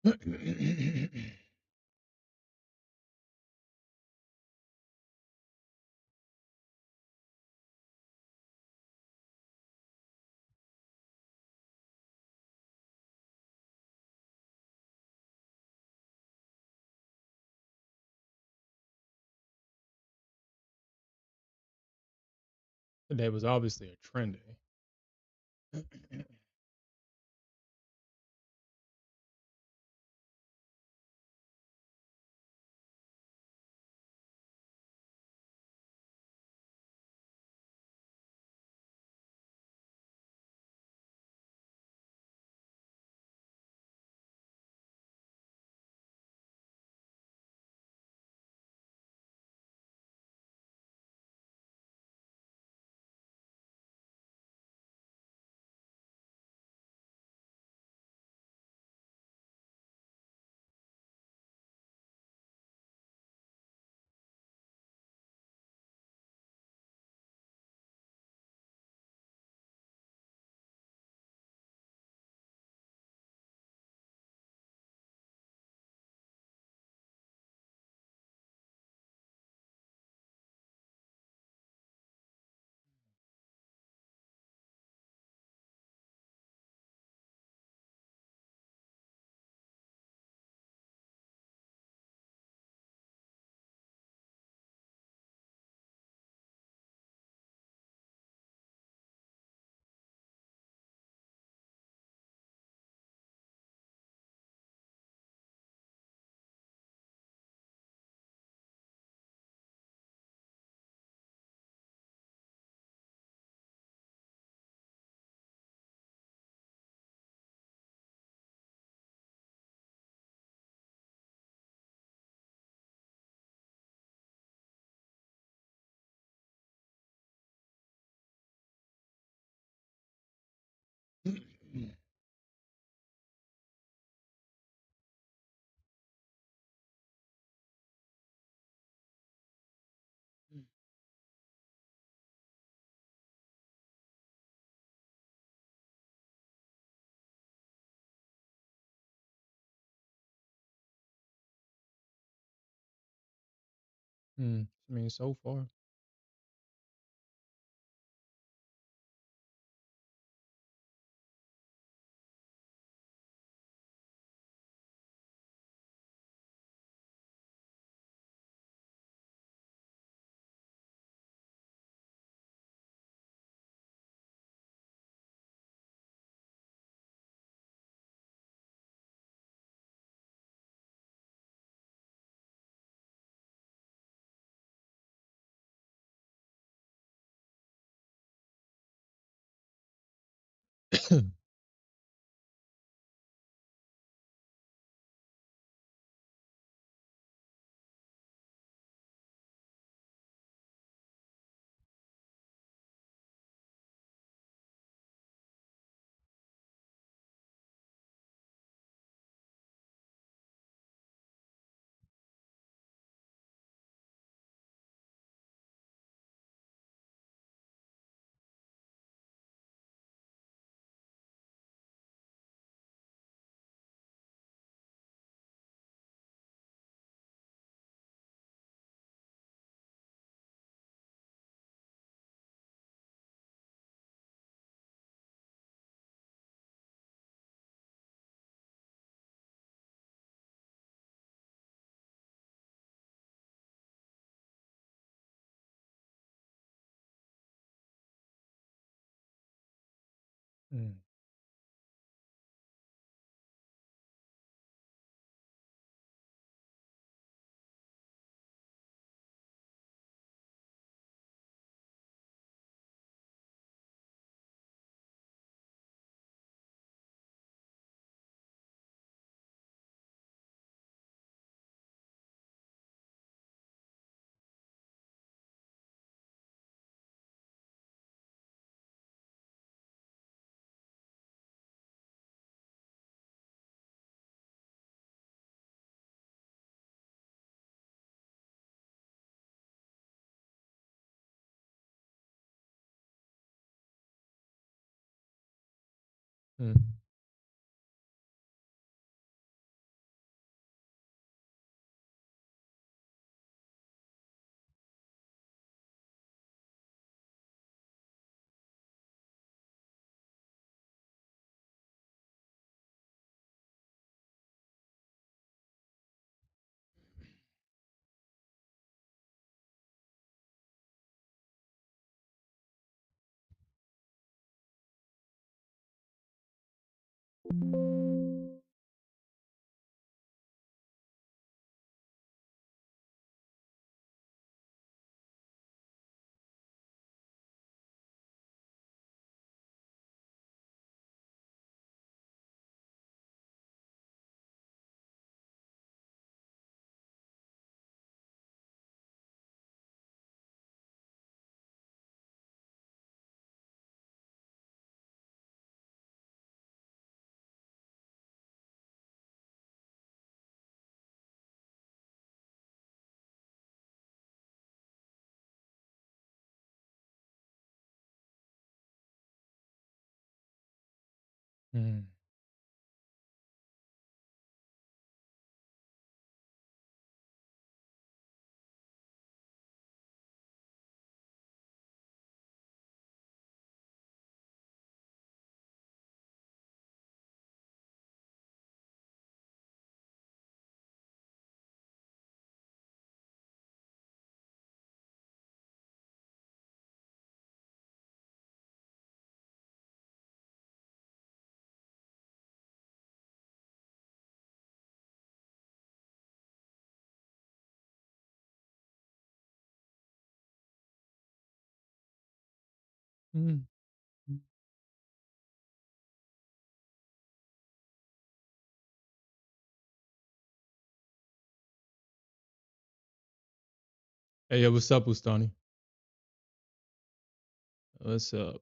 Today was obviously a trend day. I mean, so far. Mm. Mm. Mm. Mm. Mm. Hey, yo, what's up, Ustani? What's up?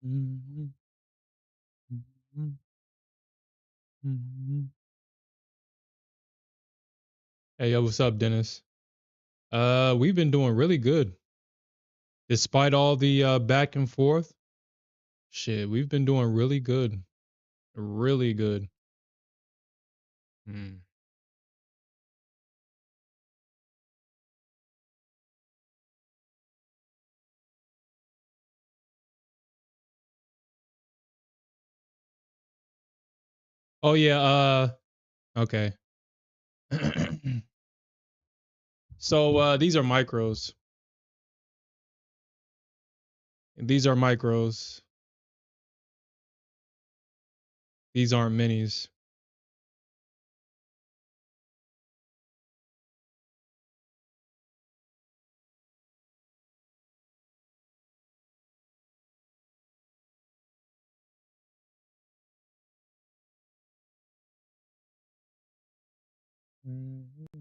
Mhm. Mhm. Mhm. Hey, yo, what's up, Dennis? We've been doing really good. Despite all the back and forth. Shit, we've been doing really good. Really good. Mm. Oh yeah, okay. So these are micros. These are micros. These aren't minis. Mhm.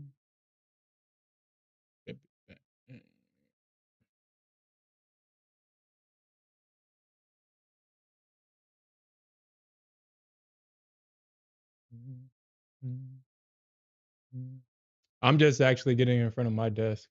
I'm just actually getting in front of my desk.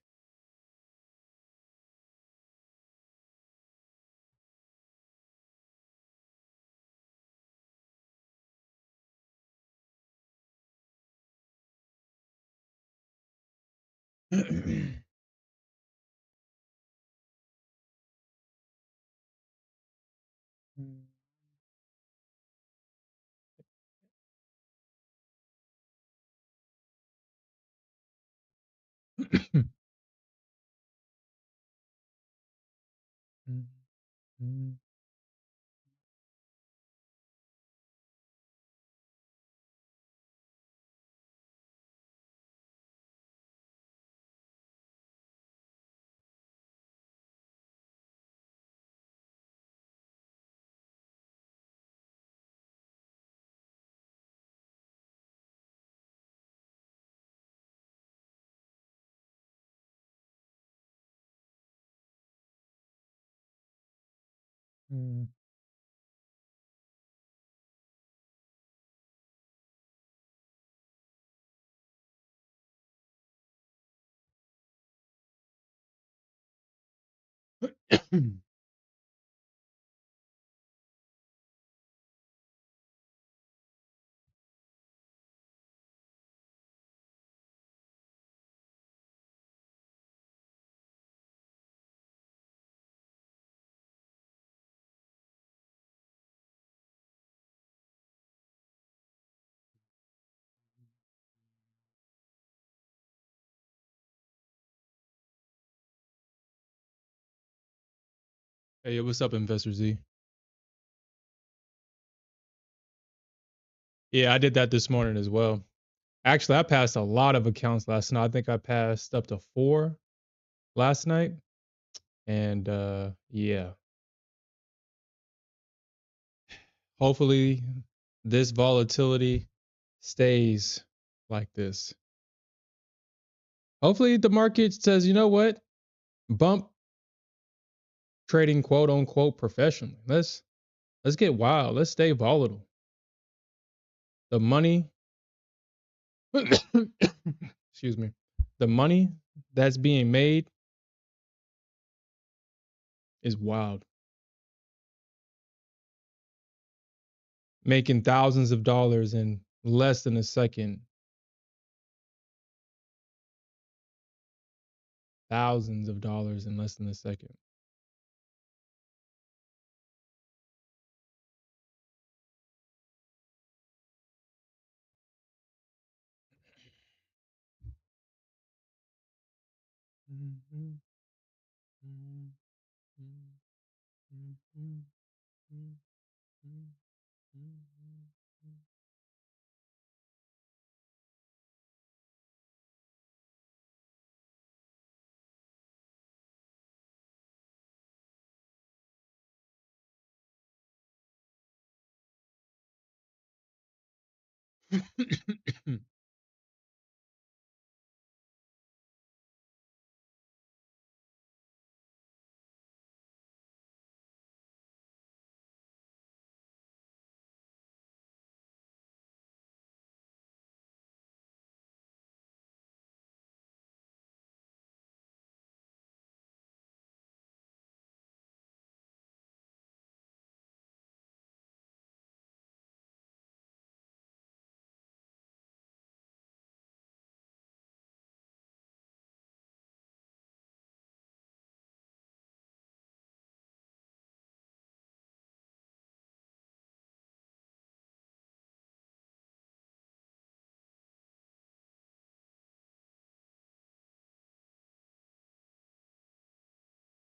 Hey, what's up, Investor Z? Yeah, I did that this morning as well. Actually, I passed a lot of accounts last night. I think I passed up to 4 last night. And yeah, hopefully this volatility stays like this. Hopefully the market says, you know what? Bump trading quote unquote professionally. Let's get wild. Let's stay volatile. The money Excuse me. The money that's being made is wild. Making thousands of dollars in less than a second. Thousands of dollars in less than a second.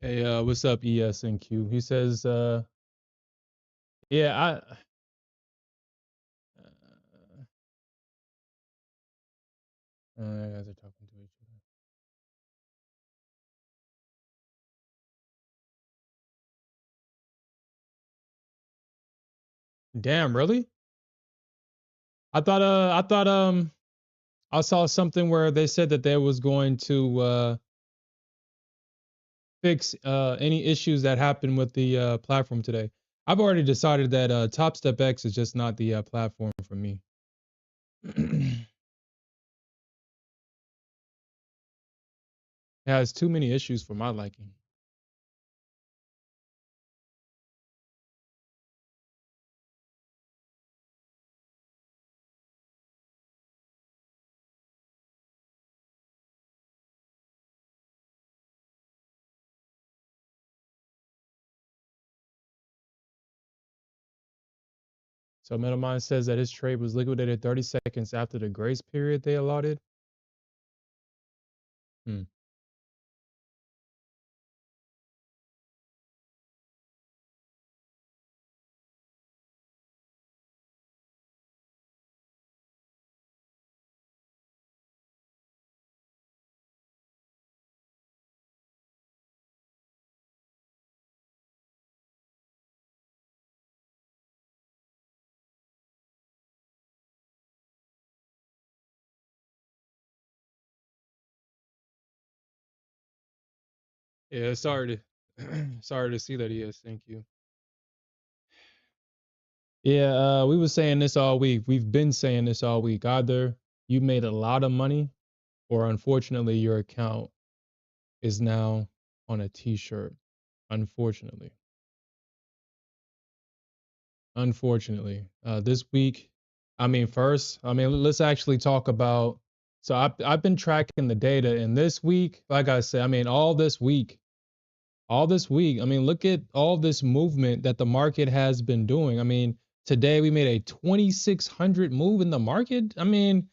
Hey, what's up, ESNQ? He says, yeah, you guys are talking to each other. Damn, really? I saw something where they said that they was going to fix any issues that happened with the platform today. I've already decided that Top Step X is just not the platform for me. It has too many issues for my liking. So MetaMind says that his trade was liquidated 30 seconds after the grace period they allotted. Hmm. Yeah, sorry to sorry to see that. Yes, thank you. Yeah, we were saying this all week. We've been saying this all week. Either you made a lot of money, or unfortunately, your account is now on a t-shirt. Unfortunately. Unfortunately. This week, I mean, first, I mean, let's actually talk about. So I've been tracking the data, and this week, like I said, I mean, all this week, I mean, look at all this movement that the market has been doing. I mean, today we made a 2,600 move in the market. I mean,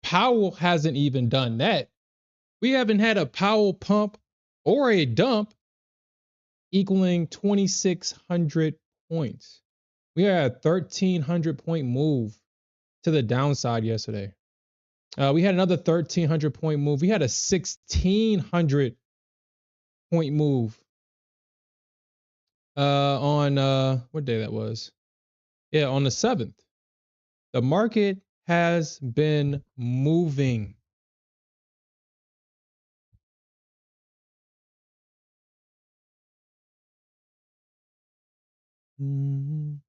Powell hasn't even done that. We haven't had a Powell pump or a dump equaling 2,600 points. We had a 1,300 point move to the downside yesterday. We had another 1,300 point move. We had a 1,600 point move on what day that was? Yeah, on the 7th. The market has been moving. Mhm.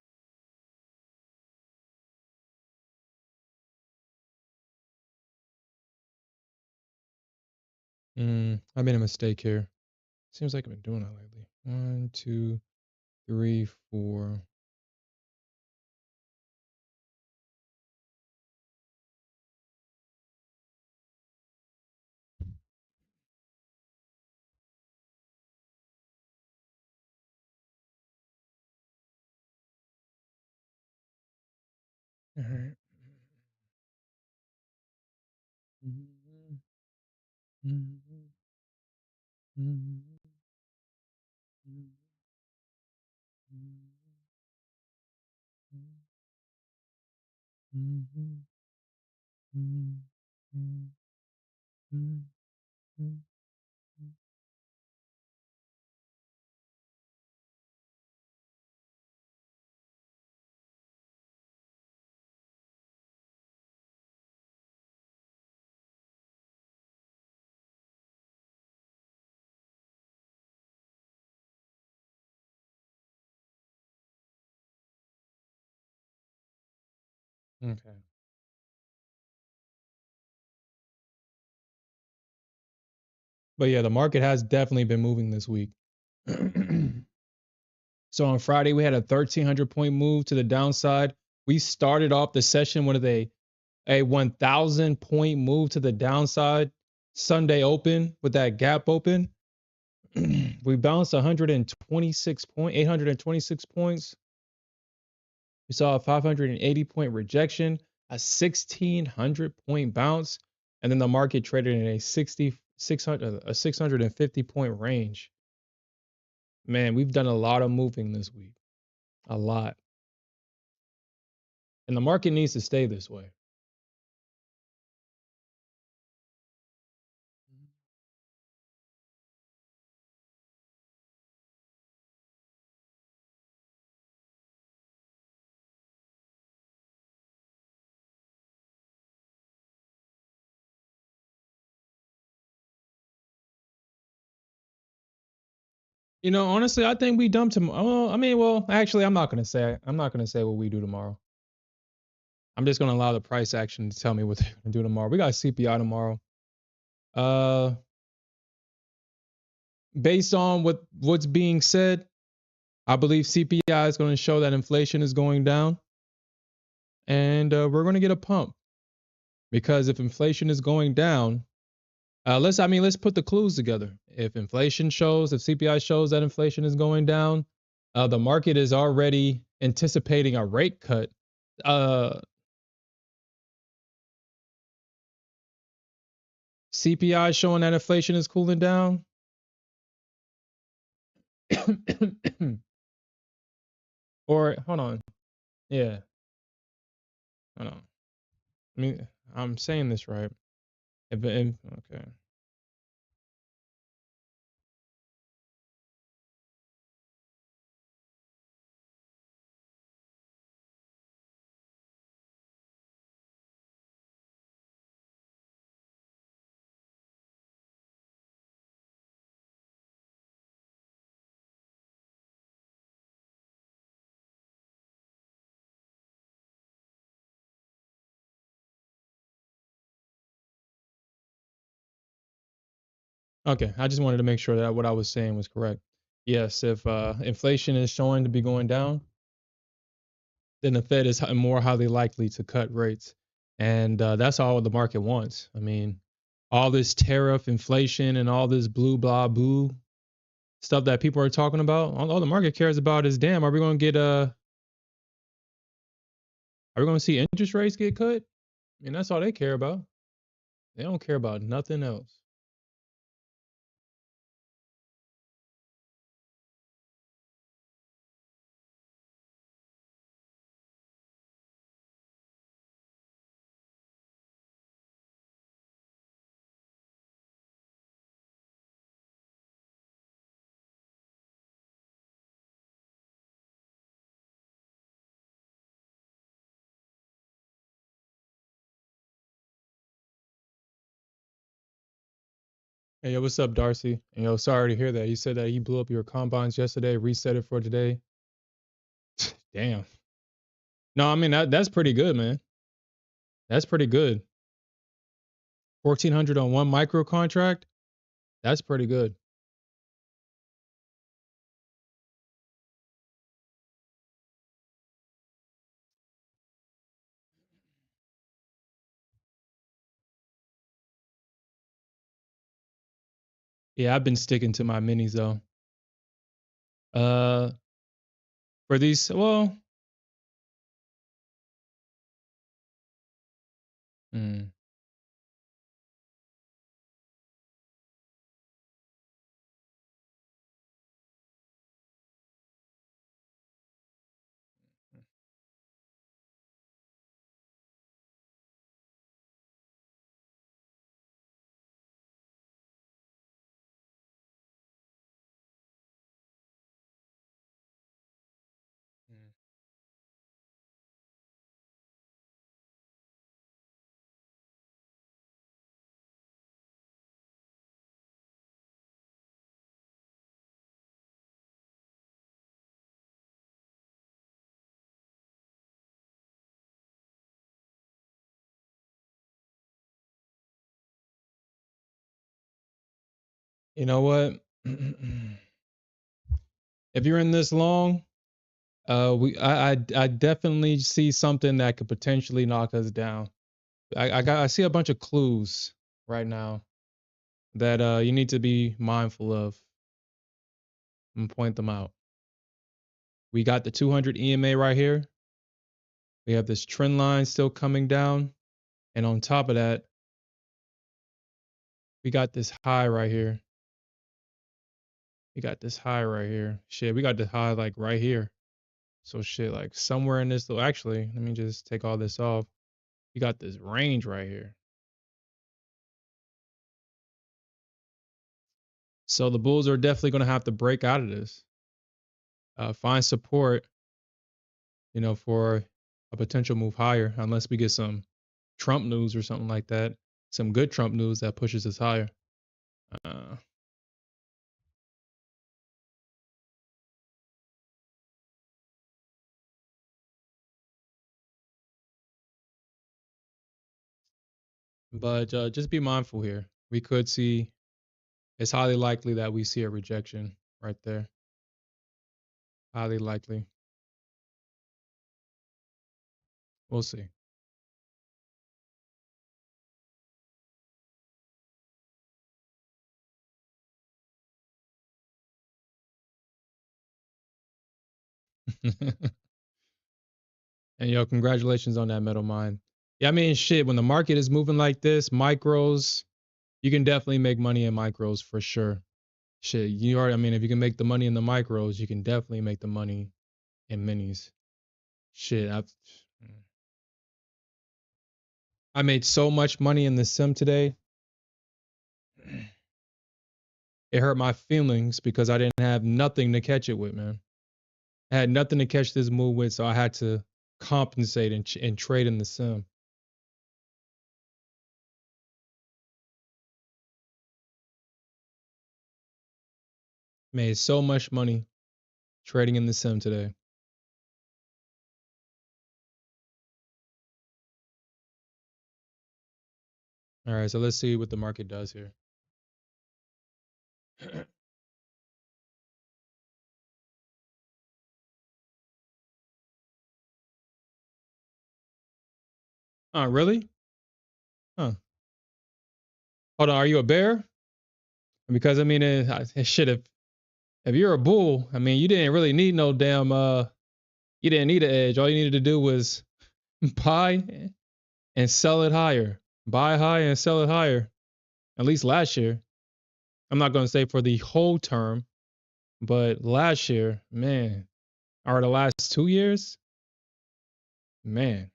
I made a mistake here. Seems like I've been doing that lately. 1, 2, 3, 4. All right. Mhm, mhm, mhm, mhm, mhm, mhm, mhm, mhm, mhm, mhm. Okay. But yeah, the market has definitely been moving this week. So on Friday, we had a 1,300 point move to the downside. We started off the session with a 1,000 point move to the downside. Sunday open with that gap open. We bounced 826 points. We saw a 580 point rejection, a 1,600 point bounce, and then the market traded in a 650 point range. Man, we've done a lot of moving this week, a lot, and the market needs to stay this way. Honestly, I think we dump tomorrow. Actually, I'm not gonna say what we do tomorrow. I'm just gonna allow the price action to tell me what they're gonna do tomorrow. We got CPI tomorrow. Uh, Based on what's being said, I believe CPI is going to show that inflation is going down, and we're going to get a pump because if inflation is going down, let's put the clues together. If CPI shows that inflation is going down, the market is already anticipating a rate cut. Uh, CPI showing that inflation is cooling down. Or hold on, yeah, hold on. I mean, I'm saying this right. Okay. Okay, I just wanted to make sure that what I was saying was correct. Yes, if inflation is showing to be going down, then the Fed is more highly likely to cut rates, and that's all the market wants. I mean, all this tariff inflation and all this blue blah boo stuff that people are talking about, all the market cares about is, damn, are we going to see interest rates get cut? I mean, that's all they care about. They don't care about nothing else. Hey, yo, what's up, Darcy? And yo, sorry to hear that. You said that you blew up your combines yesterday, reset it for today. Damn. No, I mean that's pretty good, man. That's pretty good. 1,400 on one micro contract. That's pretty good. Yeah, I've been sticking to my minis though. Uh, for these, well, mm, mm. You know what? If you're in this long, I definitely see something that could potentially knock us down. I see a bunch of clues right now that you need to be mindful of and point them out. We got the 200 EMA right here. We have this trend line still coming down, and on top of that, we got this high right here. We got this high right here. Shit, we got this high like right here. So shit, like somewhere in this little. Actually, let me just take all this off. We got this range right here. So the Bulls are definitely going to have to break out of this, find support, for a potential move higher, unless we get some Trump news or something like that, some good Trump news that pushes us higher. Uh, but just be mindful here. We could see. It's highly likely that we see a rejection right there. Highly likely. We'll see. And yo, congratulations on that metal mine. Yeah, I mean, shit. When the market is moving like this, micros, you can definitely make money in micros for sure. Shit, you already. I mean, if you can make the money in the micros, you can definitely make the money in minis. Shit, I made so much money in the sim today. It hurt my feelings because I didn't have nothing to catch it with, man. I had nothing to catch this move with, so I had to compensate and trade in the sim. Made so much money trading in the sim today. All right, so let's see what the market does here. Oh, really? Huh. Hold on, are you a bear? Because I mean, it should have. If you're a bull, I mean, you didn't really need no damn. You didn't need an edge. All you needed to do was buy and sell it higher. Buy high and sell it higher. At least last year. I'm not going to say for the whole term, but last year, man, or the last 2 years, man.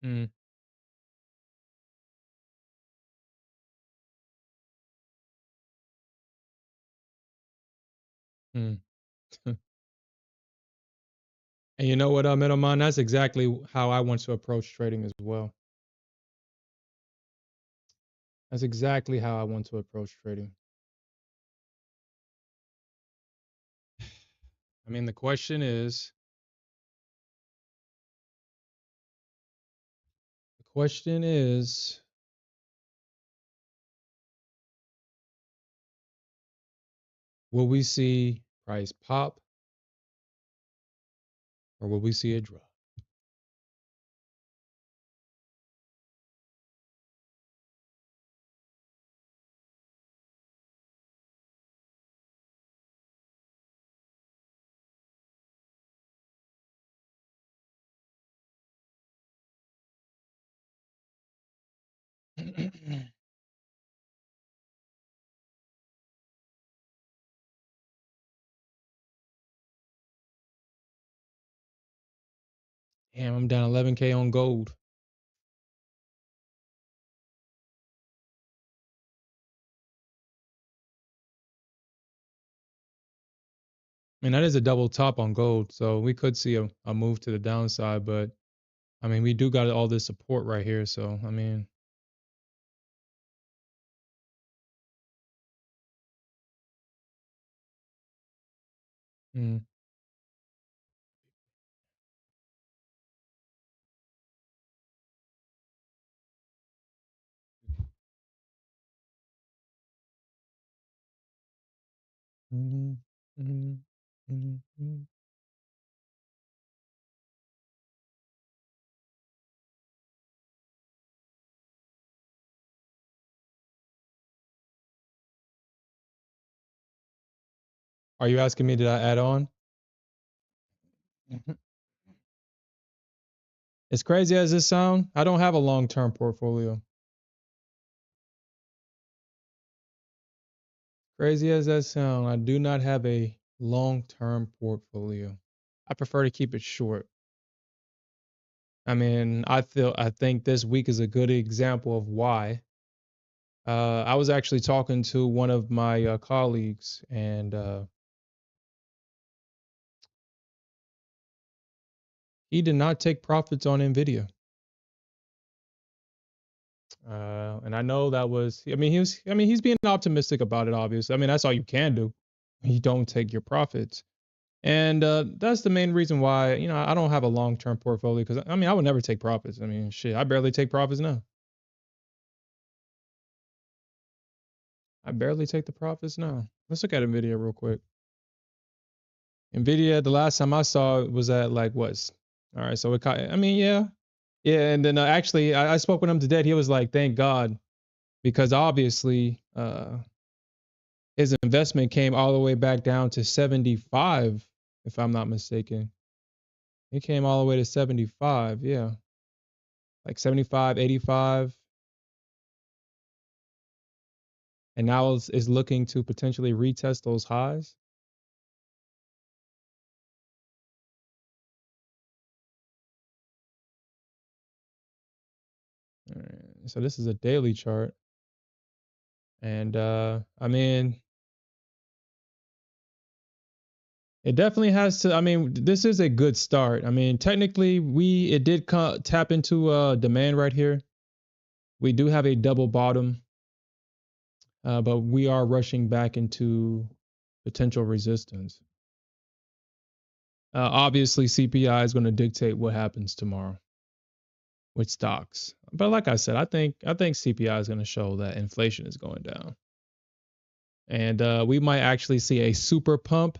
Mm, mm. And you know what, Middleman? That's exactly how I want to approach trading as well. That's exactly how I want to approach trading. I mean, the question is, will we see price pop or will we see a drop? Damn, I'm down 11K on gold. I mean, that is a double top on gold, so we could see a move to the downside, but I mean, we do got all this support right here, so I mean, mm, mhm, mhm, mhm, mhm. Are you asking me did I add on? Mhm. As crazy as this sound, I don't have a long-term portfolio. Crazy as that sound, I do not have a long-term portfolio. I prefer to keep it short. I mean, I think this week is a good example of why. I was actually talking to one of my colleagues, and he did not take profits on Nvidia. And I know that was, I mean, he's being optimistic about it. Obviously, I mean, that's all you can do. You don't take your profits, and that's the main reason why I don't have a long term portfolio because I mean I would never take profits. I mean, shit, I barely take profits now. I barely take the profits now. Let's look at Nvidia real quick. Nvidia, the last time I saw it was at like what? All right, so I mean, yeah, yeah. And then actually, I spoke with him today. He was like, "Thank God," because obviously, his investment came all the way back down to 75, if I'm not mistaken. It came all the way to 75, yeah, like 75, 85, and now is looking to potentially retest those highs. All right, so this is a daily chart, and I mean, it definitely has to. I mean, this is a good start. I mean, technically, it did tap into demand right here. We do have a double bottom, but we are rushing back into potential resistance. Obviously, CPI is going to dictate what happens tomorrow with stocks. But like I said, I think CPI is going to show that inflation is going down, and we might actually see a super pump.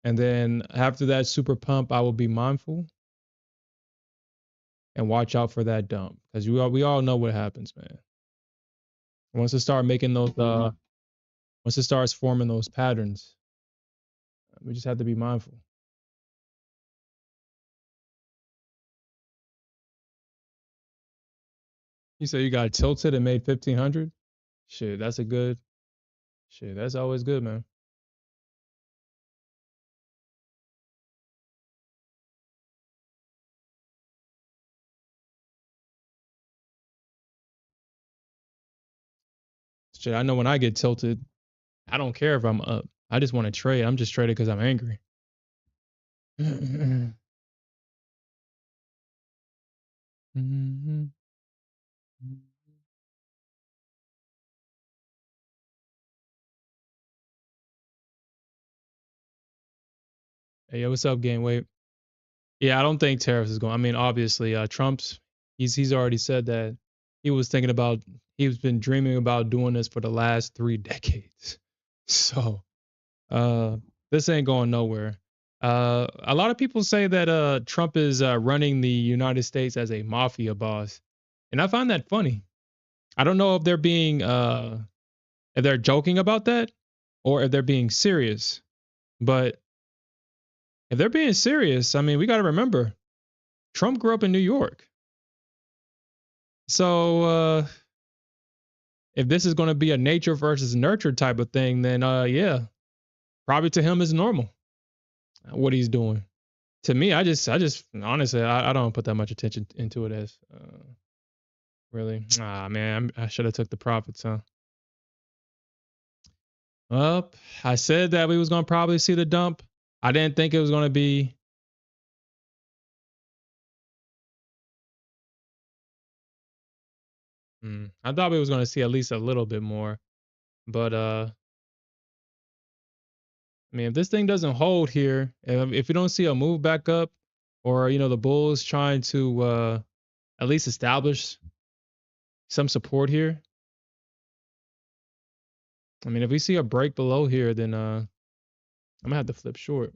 And then after that super pump, I will be mindful and watch out for that dump because we all know what happens, man. Once it start making those once it starts forming those patterns, we just have to be mindful. You say you got tilted and made 1500? Shit, that's a good shit. That's always good, man. Shit, I know when I get tilted, I don't care if I'm up. I just want to trade. I'm just trading because I'm angry. Hey, yo, what's up, gang? Wait. Yeah, I don't think tariffs is going. I mean, obviously, Trump's he's already said that he was thinking about he's been dreaming about doing this for the last 3 decades. So, uh, this ain't going nowhere. A lot of people say that Trump is running the United States as a mafia boss, and I find that funny. I don't know if they're joking about that or if they're being serious. But if they're being serious, I mean, we got to remember Trump grew up in New York. So if this is going to be a nature versus nurture type of thing, then yeah, probably to him is normal what he's doing. To me, I just honestly, I don't put that much attention into it as really. Ah, man, I should have took the profits, huh? Well, I said that we was going to probably see the dump. I didn't think it was going to be. I thought we was going to see at least a little bit more, but I mean, if this thing doesn't hold here, if you don't see a move back up, or the bulls trying to at least establish some support here. I mean, if we see a break below here, then I'm gonna have to flip short.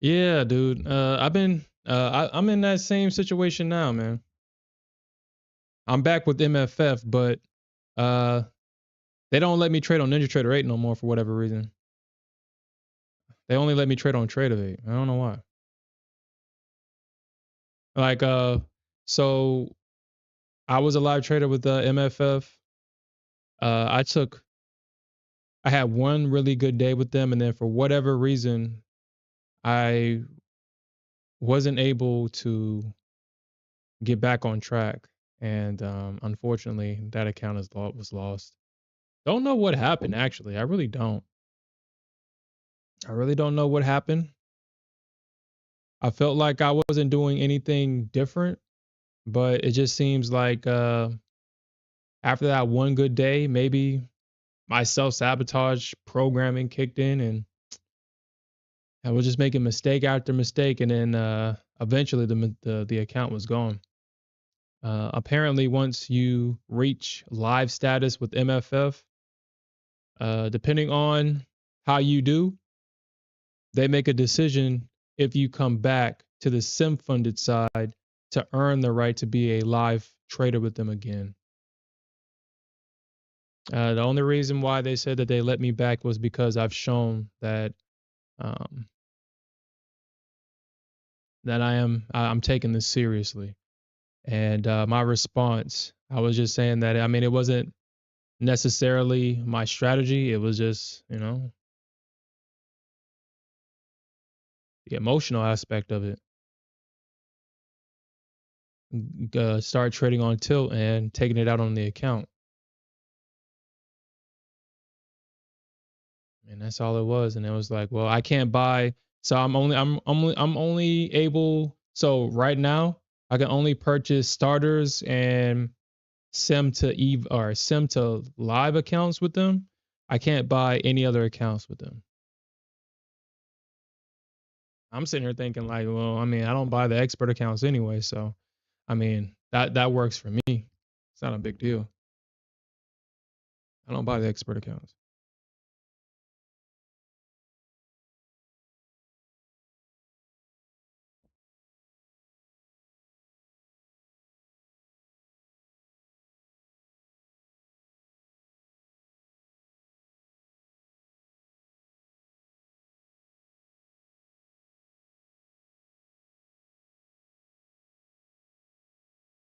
Yeah, dude. I'm in that same situation now, man. I'm back with MFF, but uh, they don't let me trade on Ninja Trader 8 no more for whatever reason. They only let me trade on Trader 8. I don't know why. Like so I was a live trader with MFF. I took I had one really good day with them, and then for whatever reason, I wasn't able to get back on track, and unfortunately, that account was lost. Don't know what happened. Actually, I really don't. I really don't know what happened. I felt like I wasn't doing anything different, but it just seems like after that one good day, maybe my self sabotage programming kicked in, and I was just making mistake after mistake, and then eventually the account was gone. Apparently, once you reach live status with MFF, depending on how you do, they make a decision if you come back to the sim funded side to earn the right to be a live trader with them again. The only reason why they said that they let me back was because I've shown that um, I'm taking this seriously. And my response, I was just saying that I mean it wasn't necessarily my strategy. It was just the emotional aspect of it. Start trading on tilt and taking it out on the account, and that's all it was. And it was like, well, I can't buy, so I'm only able. So right now, I can only purchase starters and sim to eve or sim to live accounts with them. I can't buy any other accounts with them. I'm sitting here thinking like, well, I mean, I don't buy the expert accounts anyway, so I mean that works for me. It's not a big deal. I don't buy the expert accounts.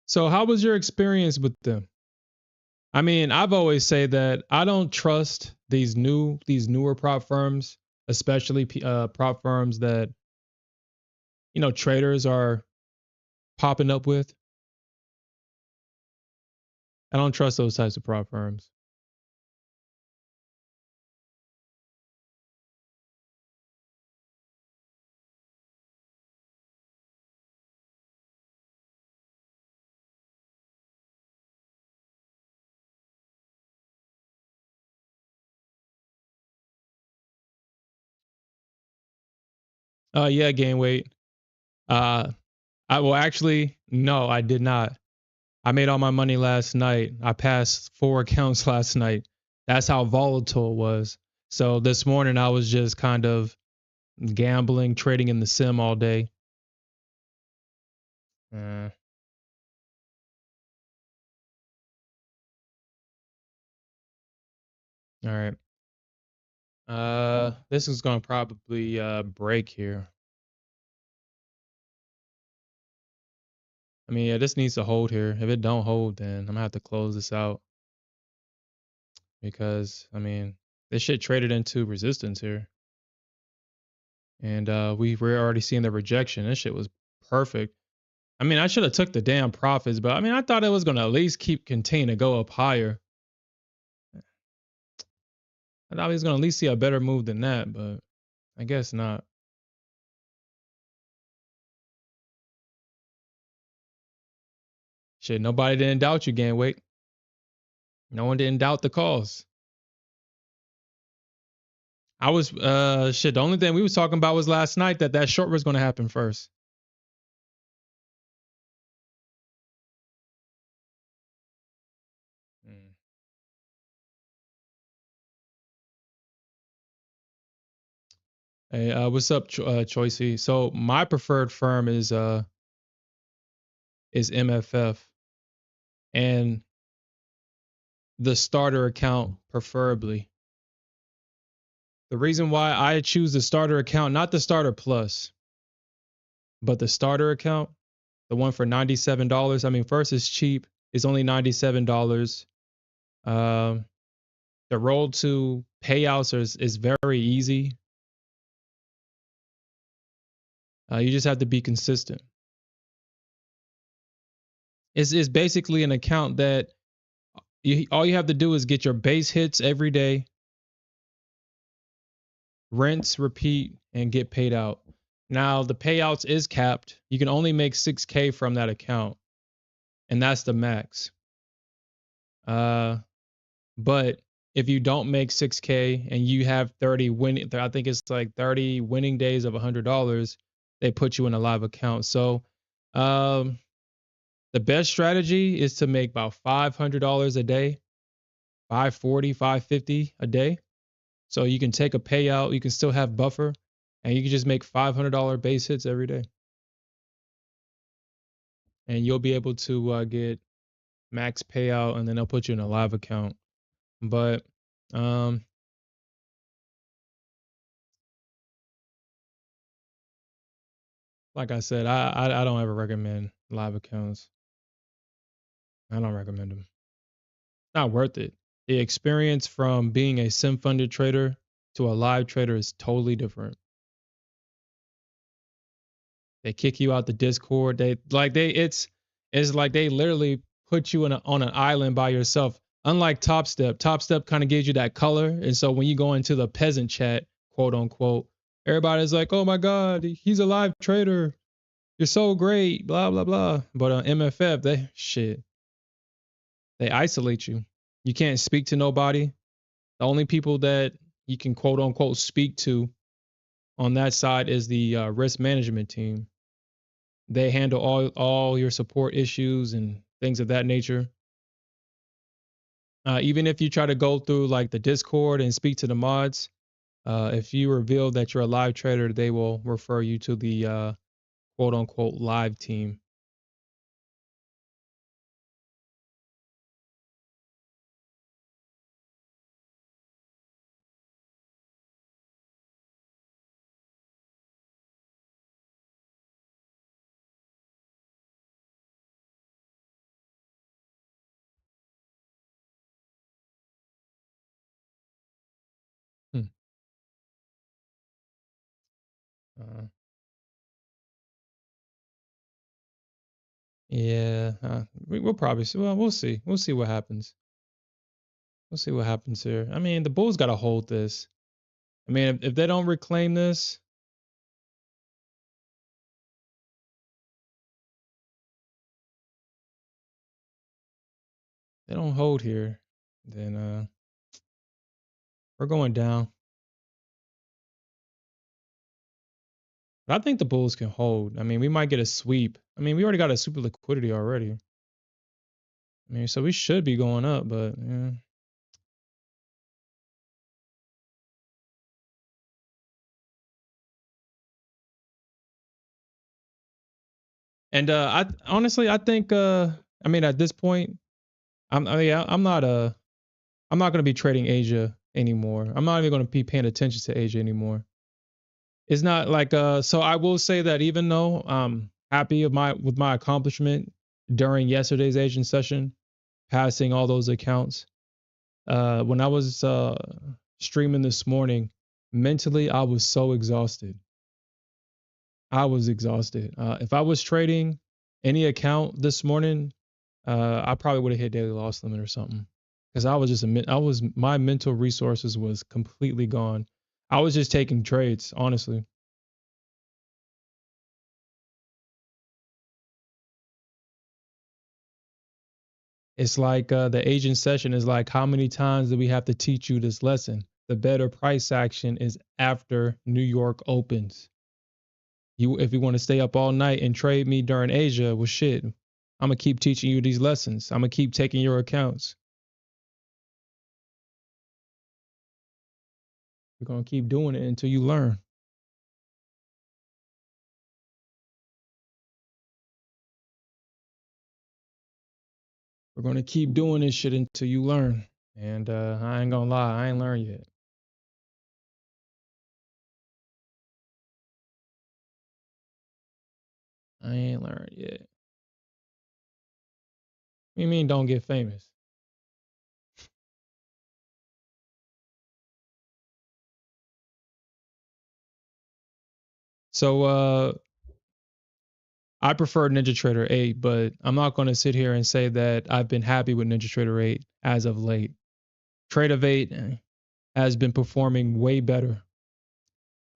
So how was your experience with them? I mean, I've always said that I don't trust these newer prop firms, especially prop firms that traders are popping up with. I don't trust those types of prop firms. Yeah, gain weight. Uh, I well actually no, I did not. I made all my money last night. I passed 4 accounts last night. That's how volatile it was. So this morning I was just kind of gambling, trading in the sim all day. Uh, all right. This is gonna probably break here. I mean, yeah, this needs to hold here. If it don't hold, then I'm gonna have to close this out because I mean, this shit traded into resistance here, and we're already seeing the rejection. This shit was perfect. I mean, I should have took the damn profits, but I mean, I thought it was gonna at least keep continue to go up higher. I thought he was gonna at least see a better move than that, but I guess not. Shit, nobody didn't doubt you, gain weight. No one didn't doubt the cause. I was shit. The only thing we was talking about was last night that short was gonna happen first. Mm. Hey, what's up, Choicey? So my preferred firm is MFF and the starter account preferably. The reason why I choose the starter account, not the starter plus, but the starter account, the one for $97. I mean, first it's cheap. It's only $97. Um, the road to payouts is very easy. You just have to be consistent. It's basically an account that all you have to do is get your base hits every day, rinse, repeat, and get paid out. Now the payouts is capped. You can only make 6K from that account, and that's the max. Uh, but if you don't make 6K and you have 30 winning, I think it's like 30 winning days of $100, they put you in a live account. So, um, the best strategy is to make about $500 a day, 540, 550 a day. So you can take a payout, you can still have buffer, and you can just make $500 base hits every day. And you'll be able to get max payout, and then they'll put you in a live account. But um, like I said, I don't ever recommend live accounts. I don't recommend them. Not worth it. The experience from being a sim funded trader to a live trader is totally different. They kick you out the Discord. It's like they literally put you on an island by yourself. Unlike Top Step kind of gives you that color, and so when you go into the peasant chat, quote unquote, everybody's like, "Oh my God, he's a live trader. You're so great." Blah blah blah. But on MFF, they isolate you. You can't speak to nobody. The only people that you can quote unquote speak to on that side is the risk management team. They handle all your support issues and things of that nature. Even if you try to go through like the Discord and speak to the mods, if you reveal that you're a live trader, they will refer you to the quote unquote live team. Hmm. Uh, yeah, we'll probably see. Well, we'll see. We'll see what happens. We'll see what happens here. I mean, the Bulls got to hold this. I mean, if they don't reclaim this, they don't hold here, then we're going down. I think the bulls can hold. I mean, we might get a sweep. I mean, we already got a super liquidity already. I mean, so we should be going up, but yeah. And I honestly, I think I mean at this point, I'm not going to be trading Asia anymore. I'm not even going to be paying attention to Asia anymore. It's not like so I will say that even though I'm happy with my accomplishment during yesterday's Asian session, passing all those accounts, when I was streaming this morning, mentally I was so exhausted. I was exhausted. If I was trading any account this morning, I probably would have hit daily loss limit or something. Because I was just my mental resources was completely gone. I was just taking trades, honestly. It's like the Asian session is like, how many times do we have to teach you this lesson? The better price action is after New York opens. If you want to stay up all night and trade me during Asia, well, shit, I'm gonna keep teaching you these lessons. I'm gonna keep taking your accounts. We're gonna keep doing it until you learn. We're gonna keep doing this shit until you learn. And I ain't gonna lie, I ain't learned yet. I ain't learned yet. What do you mean don't get famous? So I prefer NinjaTrader 8, but I'm not going to sit here and say that I've been happy with NinjaTrader 8 as of late. Trade of 8 has been performing way better.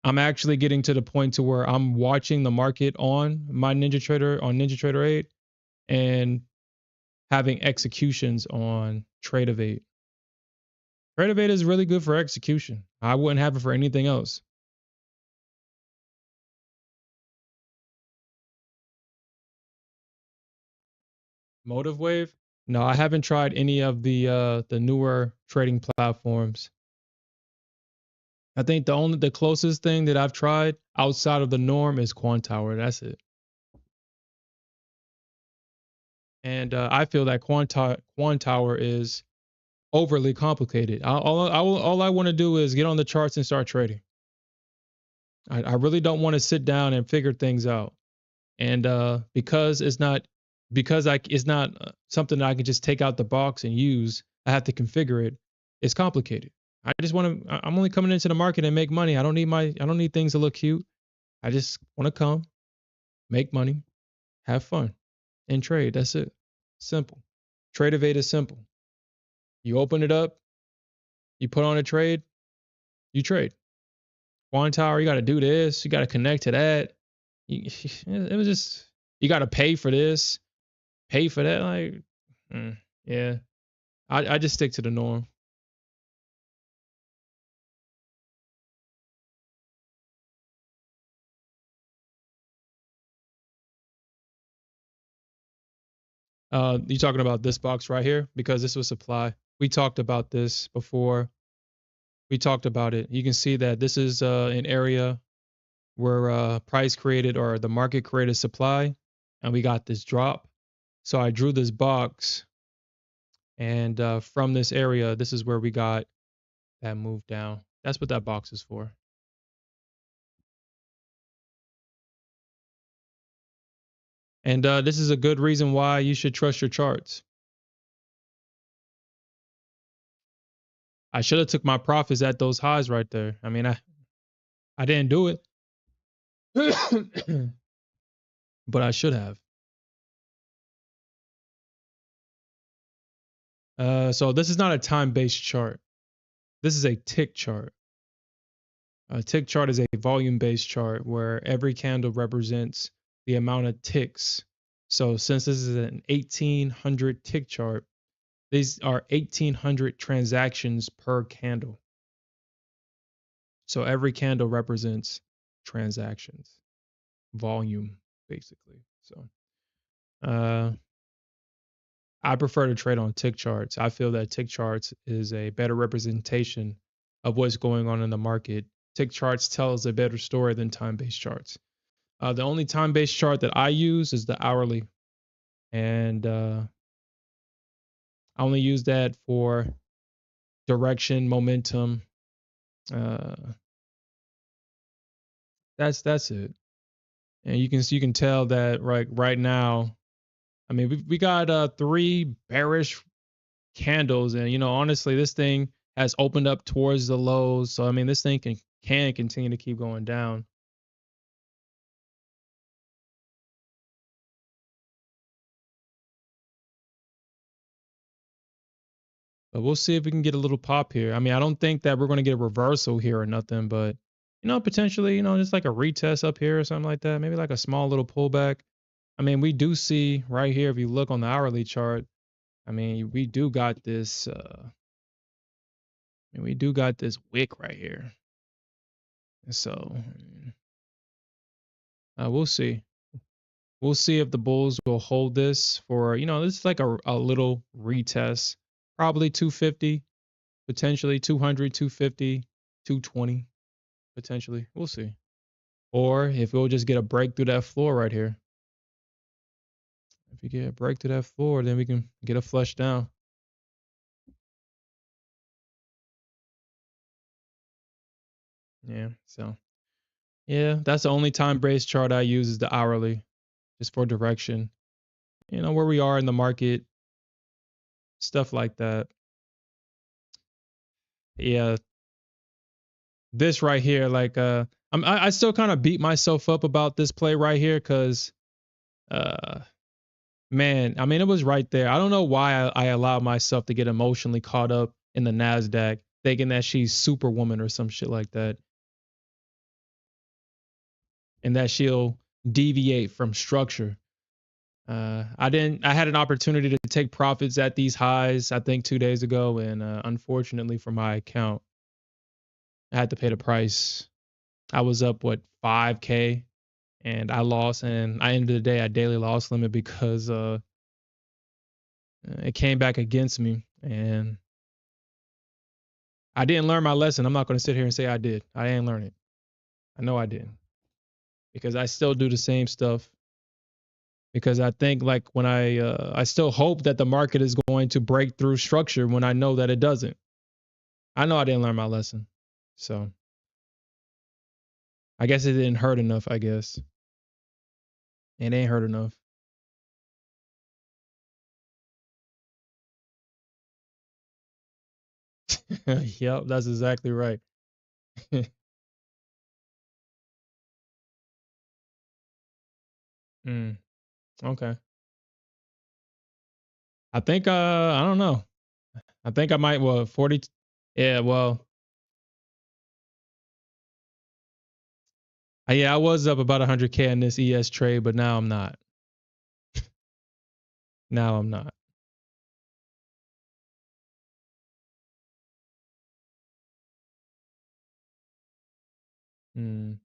I'm actually getting to the point to where I'm watching the market on my NinjaTrader 8 and having executions on Trade of 8. Trade of 8 is really good for execution. I wouldn't have it for anything else. Motive Wave? No, I haven't tried any of the newer trading platforms. I think the closest thing that I've tried outside of the norm is Quantower. That's it. And I feel that Quantower is overly complicated. All I want to do is get on the charts and start trading. I really don't want to sit down and figure things out. And because it's not something that I can just take out the box and use. I have to configure it. It's complicated. I just want to. I'm only coming into the market and make money. I don't need things to look cute. I just want to come, make money, have fun, and trade. That's it. Simple. Trade of 8 is simple. You open it up, you put on a trade, you trade. One tower, you got to do this, you got to connect to that. It was just you got to pay for this, pay for that. Like, yeah, I just stick to the norm. You talking about this box right here because this was supply. We talked about this before. We talked about it. You can see that this is an area where price created or the market created supply, and we got this drop. So I drew this box, and from this area, this is where we got that move down. That's what that box is for. And this is a good reason why you should trust your charts. I should have took my profits at those highs right there. I mean, I didn't do it, but I should have. So this is not a time-based chart. This is a tick chart. A tick chart is a volume-based chart where every candle represents the amount of ticks. So since this is an 1800 tick chart, these are 1800 transactions per candle. So every candle represents transactions. volume, basically. So uh, I prefer to trade on tick charts. I feel that tick charts is a better representation of what's going on in the market. Tick charts tells a better story than time-based charts. The only time-based chart that I use is the hourly, and I only use that for direction, momentum. Uh, that's it. And you can tell that right now. I mean, we got three bearish candles, and honestly, this thing has opened up towards the lows. So I mean, this thing can continue to keep going down. But we'll see if we can get a little pop here. I mean, I don't think that we're going to get a reversal here or nothing, but potentially, just like a retest up here or something like that. Maybe like a small little pullback. I mean, we do see right here, if you look on the hourly chart, I mean, we do got this we do got this wick right here. So we'll see. We'll see if the Bulls will hold this for, this is like a little retest. Probably 250, potentially 200, 250, 220, potentially. We'll see. Or if we'll just get a break through that floor right here. If you get a break through that floor, then we can get a flush down. Yeah. So, yeah, that's the only time based chart I use is the hourly, just for direction. Where we are in the market, stuff like that. Yeah, this right here, like I still kind of beat myself up about this play right here because uh man, I mean it was right there. I don't know why I allowed myself to get emotionally caught up in the Nasdaq, thinking that she's Superwoman or some shit like that, and that she'll deviate from structure. I didn't. I had an opportunity to take profits at these highs, I think 2 days ago, and unfortunately for my account, I had to pay the price. I was up what 5K and I lost, and I ended the day at daily loss limit because it came back against me, and I didn't learn my lesson. I'm not going to sit here and say I did. I didn't learn it. I know I didn't because I still do the same stuff. Because I think like when I still hope that the market is going to break through structure when I know that it doesn't. I know I didn't learn my lesson, so I guess it didn't hurt enough. I guess it ain't hurt enough. Yep, that's exactly right. Mm, okay. I think I don't know. I think I might 40. Yeah, well, yeah, I was up about 100K in this ES trade, but now I'm not. Now I'm not. Mm,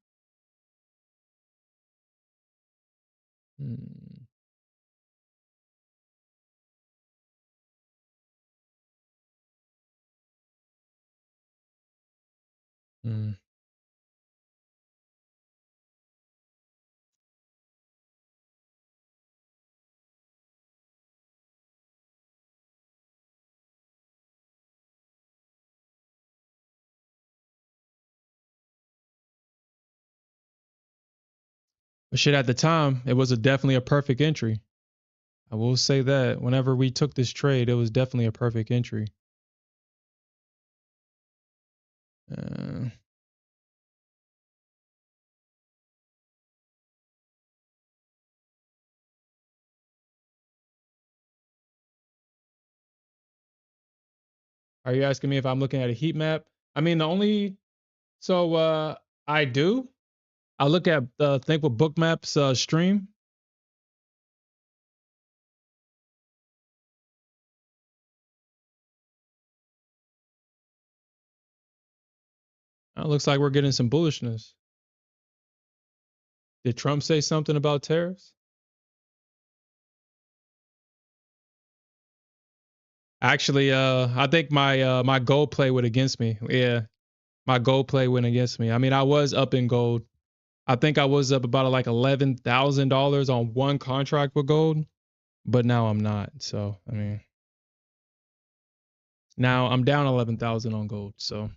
mm, mm. But shit, at the time, it was definitely a perfect entry. I will say that whenever we took this trade, it was definitely a perfect entry. Uh, are you asking me if I'm looking at a heat map? I mean, the only so I do. I look at think with Bookmaps stream. It looks like we're getting some bullishness. Did Trump say something about tariffs? Actually, I think my gold play went against me. Yeah, my gold play went against me. I mean, I was up in gold. I think I was up about like $11,000 on one contract with gold, but now I'm not. So I mean, now I'm down 11,000 on gold. So,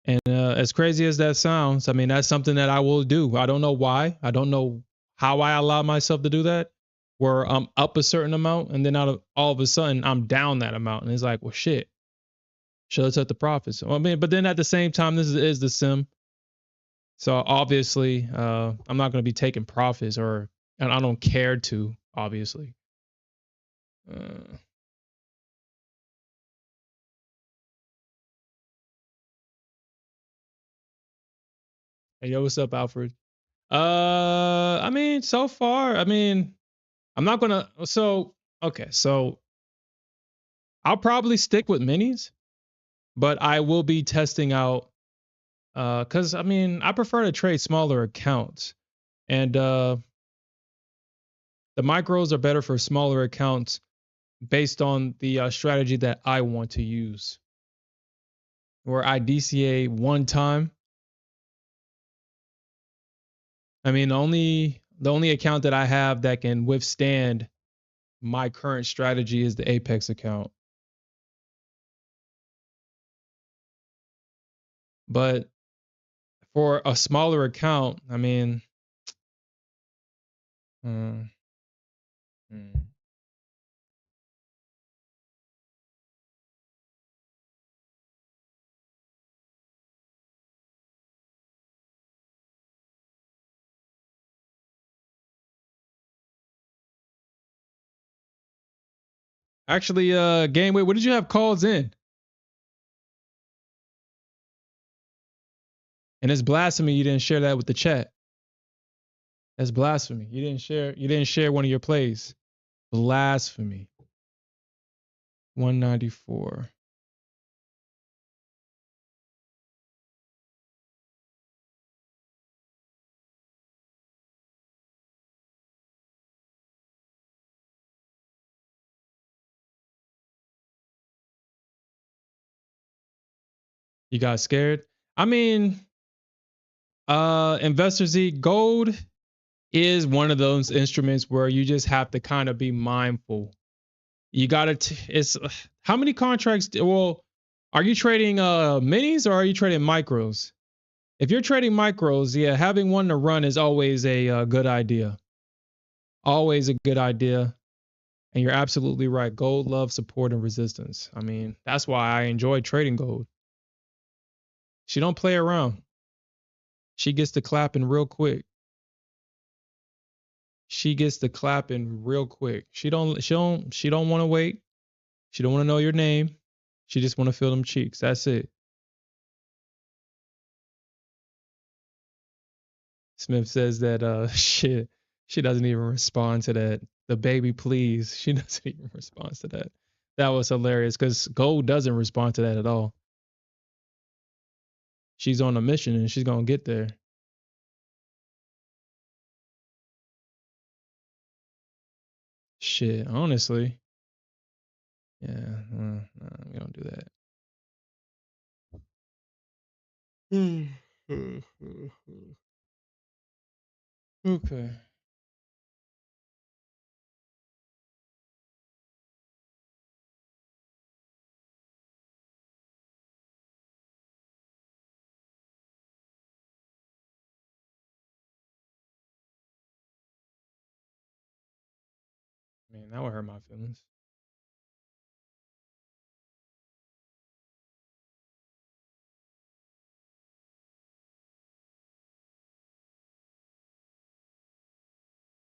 and as crazy as that sounds, I mean, that's something that I will do. I don't know why. I don't know how I allow myself to do that, where I'm up a certain amount and then all of a sudden I'm down that amount. And it's like, well, shit, should have took the profits. Well, I mean, but then at the same time, is the sim. So obviously, I'm not going to be taking profits and I don't care to, obviously. Uh, hey, yo, what's up, Alfred? I mean, so far, I mean, I'm not gonna. So, okay, so I'll probably stick with minis, but I will be testing out. Cause I mean, I prefer to trade smaller accounts, and the micros are better for smaller accounts based on the strategy that I want to use. Where I DCA one time. I mean, the only account that I have that can withstand my current strategy is the Apex account. But for a smaller account, I mean, mm, mm. Actually, Gameway, what did you have calls in? And it's blasphemy you didn't share that with the chat. That's blasphemy. You didn't share one of your plays. Blasphemy. 194. You got scared? I mean, Investor Z, gold is one of those instruments where you just have to kind of be mindful. You got to it's how many contracts well, are you trading minis or are you trading micros? If you're trading micros, yeah, having one to run is always a good idea. Always a good idea. And you're absolutely right. Gold loves support and resistance. I mean, that's why I enjoy trading gold. She don't play around. She gets to clapping real quick. She gets to clapping real quick. She don't want to wait. She don't want to know your name. She just want to feel them cheeks. That's it. Smith says that shit, she doesn't even respond to that. The baby please. She doesn't even respond to that. That was hilarious because Gold doesn't respond to that at all. She's on a mission and she's gonna get there. Shit, honestly. Yeah, we don't do that. Okay. Man, that would hurt my feelings.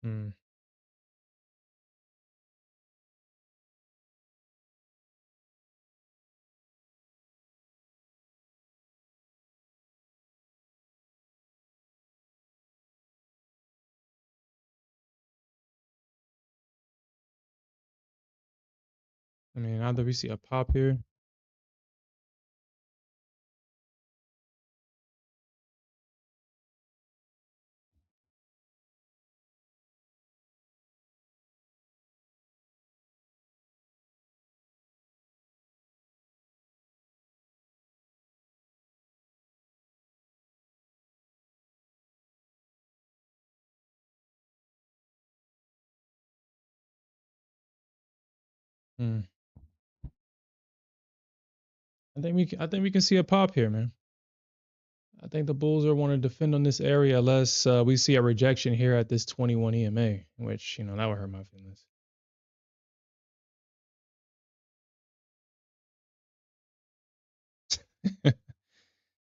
Hmm. I mean, either we see a pop here. Hmm. I think we can see a pop here, man. I think the Bulls are want to defend on this area unless we see a rejection here at this 21 EMA, which that would hurt my feelings.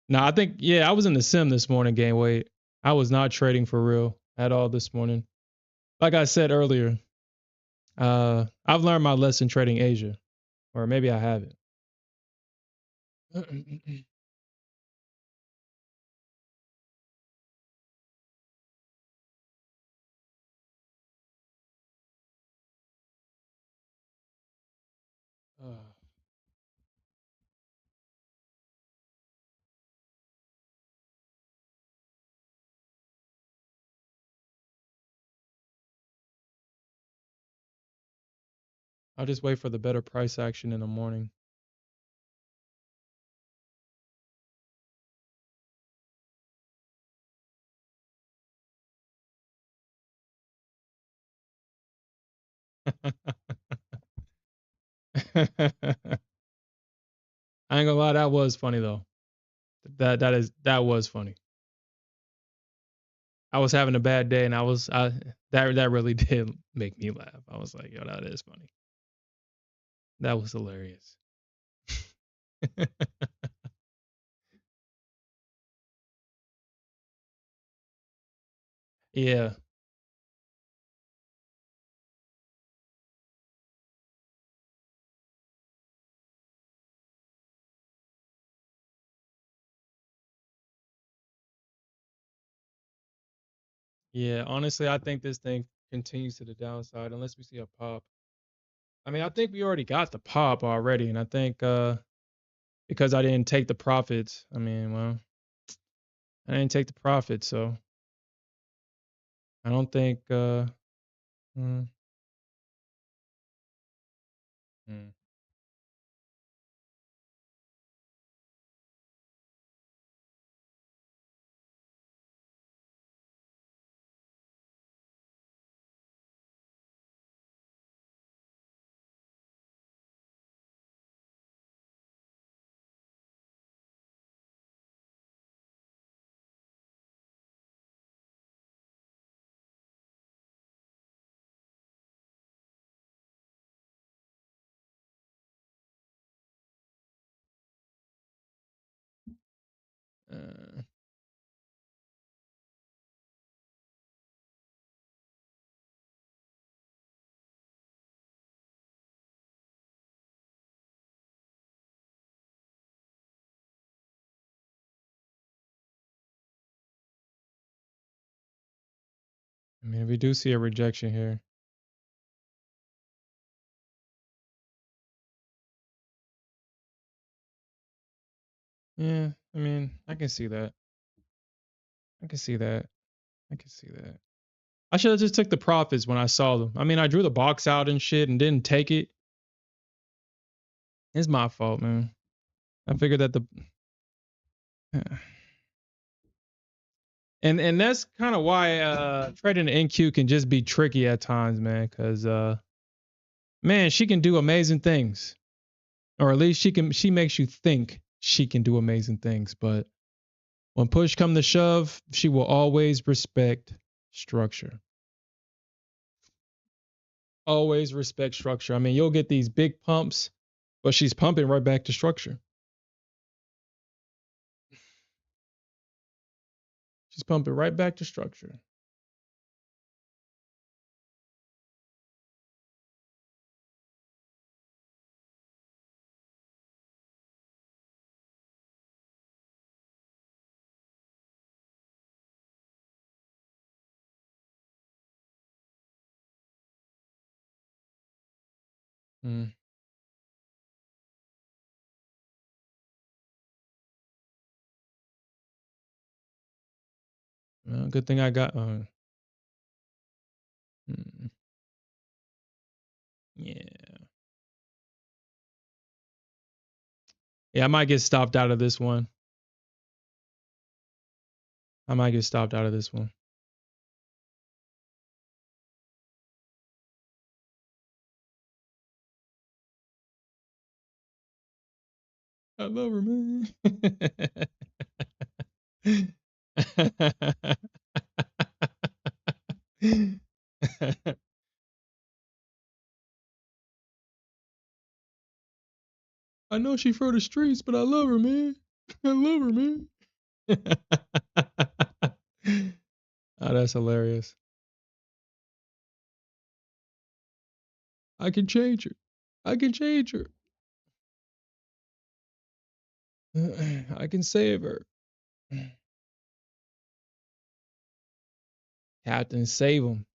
No, I think I was in the sim this morning, game weight. I was not trading for real at all this morning. Like I said earlier, I've learned my lesson trading Asia, or maybe I haven't. I'll just wait for the better price action in the morning. I ain't gonna lie, that was funny though. That was funny. I was having a bad day and that really did make me laugh. I was like, yo, that is funny. That was hilarious. Yeah. Yeah, honestly, I think this thing continues to the downside unless we see a pop. I mean, I think we already got the pop already, and I think because I didn't take the profits. I mean, well, I didn't take the profits, so I don't think mm, mm. uh I mean, we do see a rejection here. Yeah, I mean, I can see that. I can see that. I can see that. I should have just took the profits when I saw them. I mean, I drew the box out and shit and didn't take it. It's my fault, man. I figured that the and that's kind of why trading the NQ can just be tricky at times, man, cuz man, she can do amazing things. Or at least she makes you think she can do amazing things, but when push come to shove, she will always respect structure. Always respect structure. I mean, you'll get these big pumps, but she's pumping right back to structure. She's pumping right back to structure. Mm. Well, good thing I got. Mm, yeah, yeah. I might get stopped out of this one. I might get stopped out of this one. I love her, man. I know she from the streets, but I love her, man. I love her, man. Oh, that's hilarious. I can change her. I can change her. I can save her. Captain Save him.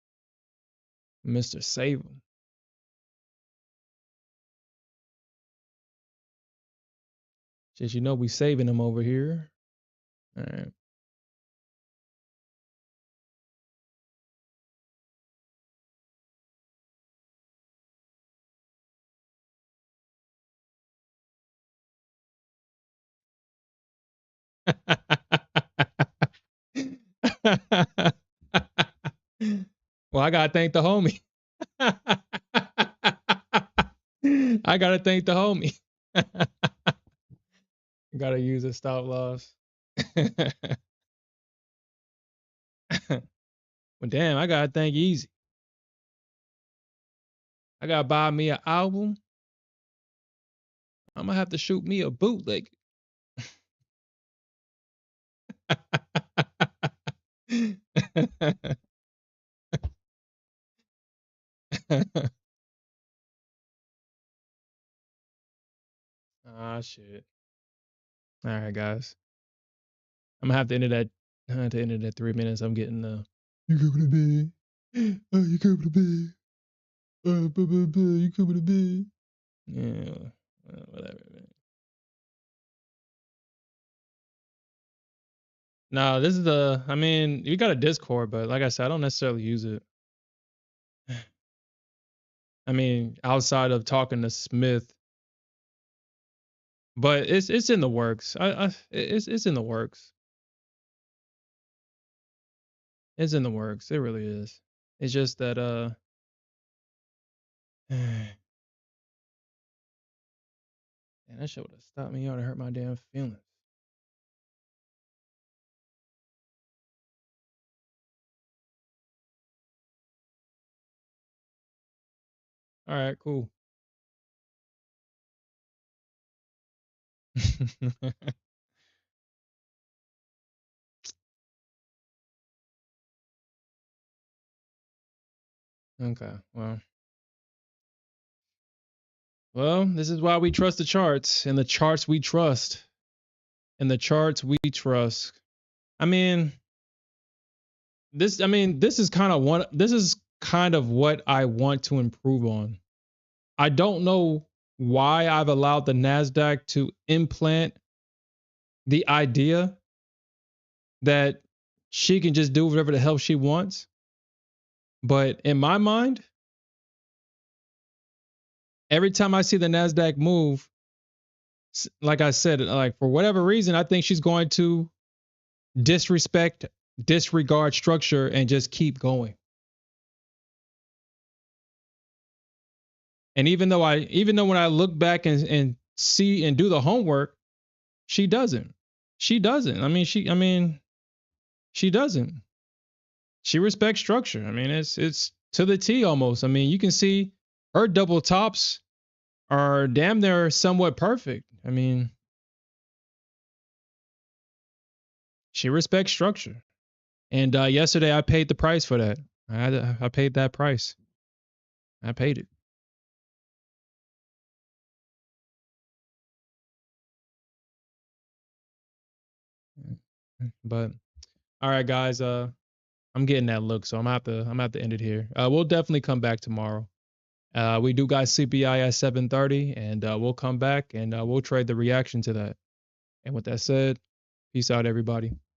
Mr. Save him. Just you know we saving him over here. All right. Well, I gotta thank the homie. I gotta thank the homie. Gotta use a stop loss. Well, damn, I gotta thank Easy. I gotta buy me an album. I'm gonna have to shoot me a bootleg. Ah, shit. All right, guys. I'm gonna have to end it at 3 minutes. I'm getting you coming to bed? You coming to bed? You coming to bed? Yeah, whatever, man. No, this is I mean, you got a Discord, but like I said, I don't necessarily use it. I mean, outside of talking to Smith, but it's in the works. It's in the works. It's in the works. It really is. It's just that man, that shit would have stopped me out and hurt my damn feelings. All right, cool. Okay, well, this is why we trust the charts, and the charts we trust, and the charts we trust. I mean, this is kind of one. This is kind of what I want to improve on. I don't know why I've allowed the Nasdaq to implant the idea that she can just do whatever the hell she wants. But in my mind, every time I see the Nasdaq move, like I said, like for whatever reason, I think she's going to disregard structure, and just keep going. And even though when I look back and see and do the homework, she doesn't. She doesn't. She doesn't. She respects structure. I mean, it's to the T almost. I mean, you can see her double tops are damn near somewhat perfect. I mean, she respects structure. And yesterday I paid the price for that. I paid that price. I paid it. But all right, guys. I'm getting that look, so I'm gonna have to end it here. We'll definitely come back tomorrow. We do got CPI at 7:30, and we'll come back and we'll trade the reaction to that. And with that said, peace out, everybody.